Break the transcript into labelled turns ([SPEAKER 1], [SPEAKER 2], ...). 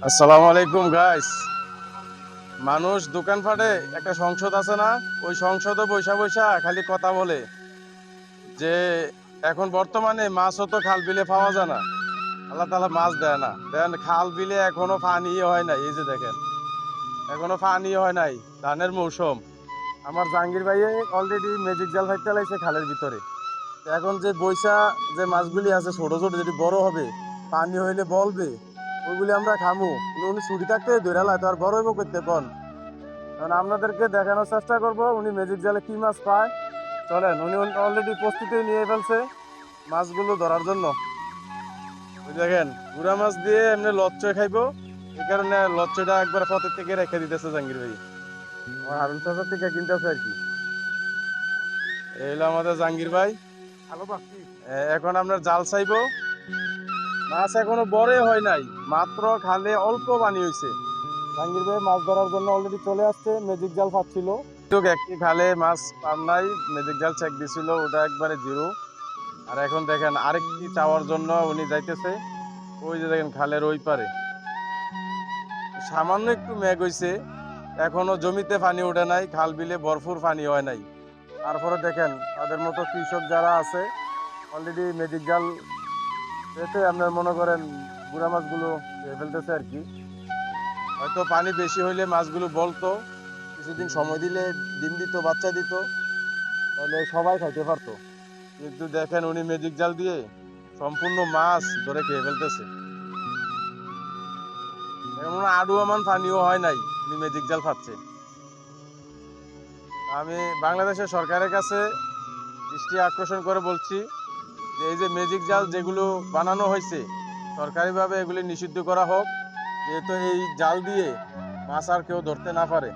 [SPEAKER 1] আসসালামু আলাইকুম গাইস। মানুষ দোকানপাটে একটা সংসদ আছে না? ওই সংসদে বৈশা বৈশা খালি কথা বলে যে এখন বর্তমানে মাছও তো খাল বিলে পাওয়া যায় না। আল্লাহ তাআলা মাছ দেয় না, দেন খাল বিলে এখনো পানি হয় নাই। এই যে দেখেন, এখনো পানি হয় নাই। ধানের মৌসুম। আমার জাহাঙ্গীর ভাই অলরেডি ম্যাজিক জাল ফাইতে লাইছে খালের ভিতরে। তো এখন যে বৈশা যে মাছগুলি আছে ছোট ছোট, যেটি বড় হবে, পানি হইলে বলবে, ওইগুলি আমরা খামু। কিন্তু উনি ছুটি থাকতে ধরে লাই তো আর বড় হইব করতে কোন। কারণ আপনাদেরকে দেখানোর চেষ্টা করব উনি ম্যাজিক জালে কি মাছ পায়। চলেন, উনি অলরেডি প্রস্তুতি নিয়ে ফেলছে মাছগুলো ধরার জন্য। ওই দেখেন, গুড়া মাছ দিয়ে এমনি লচ্চয় খাইবো। এই কারণে লচ্চয়টা একবার পথের থেকে রেখে দিতেছে জাহাঙ্গীর ভাই। আমার হারুন চাচার থেকে কিনতেছে আর কি। এই হলো আমাদের জাহাঙ্গীর ভাই। এখন আপনার জাল চাইবো। মাছ এখনো বড়ই হয় নাই, মাত্র খালে অল্প পানি হয়েছে। জাহাঙ্গীর ভাই মাছ ধরার জন্য অলরেডি চলে আসছে, ম্যাজিক জাল পাচ্ছিল। তো একটি খালে মাছ পার নাই, ম্যাজিক জাল চেক দিছিল, ওটা একবারে জিরো। আর এখন দেখেন আরেকটি চাওয়ার জন্য উনি যাইতেছে। ওই যে দেখেন খালের ওই পারে সামান্য একটু মেঘ হইছে, এখনো জমিতে পানি ওঠে নাই, খাল বিলে ভরপুর পানি হয় নাই। তারপরে দেখেন তাদের মতো কৃষক যারা আছে অলরেডি ম্যাজিক জাল পেতে আপনার মনে করেন গুড়া মাছগুলো খেয়ে ফেলতেছে আর কি। হয়তো পানি বেশি হইলে মাছগুলো বলতো, কিছুদিন সময় দিলে ডিম দিত, বাচ্চা দিত, তাহলে সবাই খাইতে পারতো। কিন্তু দেখেন উনি ম্যাজিক জাল দিয়ে সম্পূর্ণ মাছ ধরে খেয়ে ফেলতেছে। এমন আডু আমান পানিও হয় নাই, উনি ম্যাজিক জাল পাচ্ছে। আমি বাংলাদেশের সরকারের কাছে দৃষ্টি আকর্ষণ করে বলছি যে এই যে ম্যাজিক জাল যেগুলো বানানো হয়েছে, সরকারিভাবে এগুলি নিষিদ্ধ করা হোক, যেহেতু এই জাল দিয়ে মাছ আর কেউ ধরতে না পারে।